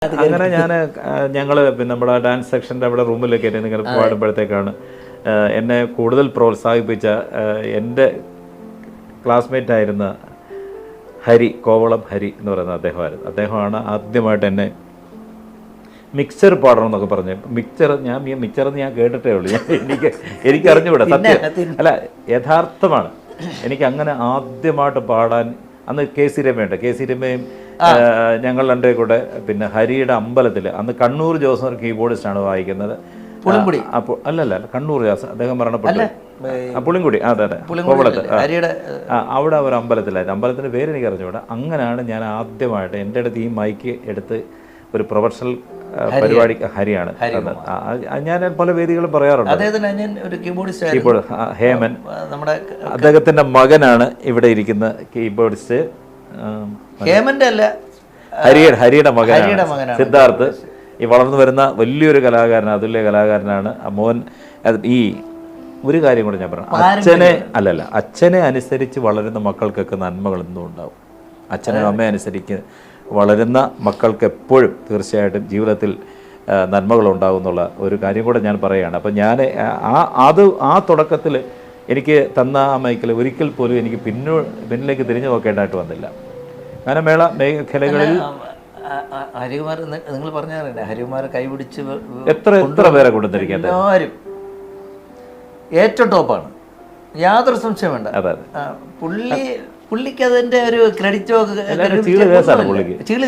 അങ്ങനെ ഞങ്ങൾ പിന്നെ നമ്മുടെ ഡാൻസ് സെക്ഷൻ്റെ അവിടെ റൂമിലേക്ക് എന്നെ നിങ്ങൾ പാടുമ്പോഴത്തേക്കാണ് എന്നെ കൂടുതൽ പ്രോത്സാഹിപ്പിച്ച എൻ്റെ ക്ലാസ്മേറ്റ് ആയിരുന്ന ഹരി, കോവളം ഹരി എന്ന് പറയുന്ന അദ്ദേഹമാണ് ആദ്യമായിട്ട് എന്നെ മിക്സർ പാടണം എന്നൊക്കെ പറഞ്ഞു. മിക്സറെന്ന് ഞാൻ കേട്ടിട്ടേ ഉള്ളൂ. എനിക്ക് അറിഞ്ഞുകൂടാ, സത്യം അല്ല, യഥാർത്ഥമാണ്. എനിക്ക് അങ്ങനെ ആദ്യമായിട്ട് പാടാൻ അന്ന് കെ സി രമയും ഞങ്ങൾ രണ്ടേ കൂടെ പിന്നെ ഹരിയുടെ അമ്പലത്തിൽ, അന്ന് കണ്ണൂർ ജോസ് കീബോർഡിസ്റ്റാണ് വായിക്കുന്നത്. അല്ലല്ല കണ്ണൂർ ജോസ്, അദ്ദേഹം മരണപ്പെട്ടു. പുളിങ്കുടി, അതെ കോവളത്ത്, അവിടെ ഒരു അമ്പലത്തിലായിരുന്നു. അമ്പലത്തിൻ്റെ പേര് എനിക്ക് അറിഞ്ഞുകൂടാ. അങ്ങനെയാണ് ഞാൻ ആദ്യമായിട്ട് എൻ്റെ അടുത്ത് ഈ മൈക്ക് എടുത്ത് ഒരു പ്രൊഫഷണൽ പരിപാടി ഹരിയാണ്. ഞാൻ പല വേദികളും പറയാറുണ്ട്. കീബോർഡ് ഹേമൻ, അദ്ദേഹത്തിന്റെ മകനാണ് ഇവിടെ ഇരിക്കുന്ന കീബോർഡിസ്റ്റ്. ഹേമന്റെ അല്ല, ഹരിയുടെ മകനാണ് സിദ്ധാർത്ഥ്. ഈ വളർന്നു വരുന്ന വലിയൊരു കലാകാരൻ, അതുല്യ കലാകാരനാണ് മോൻ. ഈ ഒരു കാര്യം കൂടെ ഞാൻ പറഞ്ഞു, അച്ഛനെ അനുസരിച്ച് വളരുന്ന മക്കൾക്കൊക്കെ നന്മകൾ എന്നും ഉണ്ടാവും. അച്ഛനും അമ്മയെ അനുസരിച്ച് വളരുന്ന മക്കൾക്ക് എപ്പോഴും തീർച്ചയായിട്ടും ജീവിതത്തിൽ നന്മകളുണ്ടാകും എന്നുള്ള ഒരു കാര്യം കൂടെ ഞാൻ പറയുകയാണ്. അപ്പം ഞാൻ ആ തുടക്കത്തിൽ എനിക്ക് തന്ന ആ മൈക്കിൽ ഒരിക്കൽ പോലും എനിക്ക് പിന്നിലേക്ക് തിരിഞ്ഞു നോക്കേണ്ടതായിട്ട് വന്നില്ല. ഗാനമേള മേഖലകളിൽ ഹരികുമാർ, നിങ്ങൾ പറഞ്ഞാറേ ഹരികുമാർ കൈപിടിച്ച് എത്ര പേരെ കൊണ്ടുവന്നിരിക്കാൻ എല്ലാവരും ഏറ്റവും ടോപ്പാണ്, യാതൊരു സംശയം വേണ്ട. പുള്ളിക്ക് അതിൻ്റെ ഒരു ക്രെഡിറ്റോ ചീള്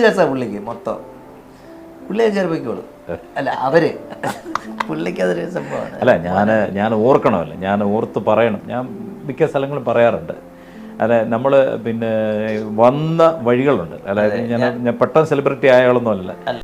കേസാ പുള്ളിക്ക് മൊത്തം. പുള്ളിയെ കയറിപ്പോയിക്കോളൂ. അല്ല അവര് പുള്ളിക്ക് അതൊരു സംഭവമാണ്. അല്ല, ഞാൻ ഓർക്കണമല്ലോ, ഞാൻ ഓർത്ത് പറയണം. ഞാൻ മിക്ക സ്ഥലങ്ങളും പറയാറുണ്ട്. അല്ല, നമ്മൾ പിന്നെ വന്ന വഴികളുണ്ട്. അതായത് ഞാൻ പെട്ടെന്ന് സെലിബ്രിറ്റി ആയാളൊന്നും അല്ല.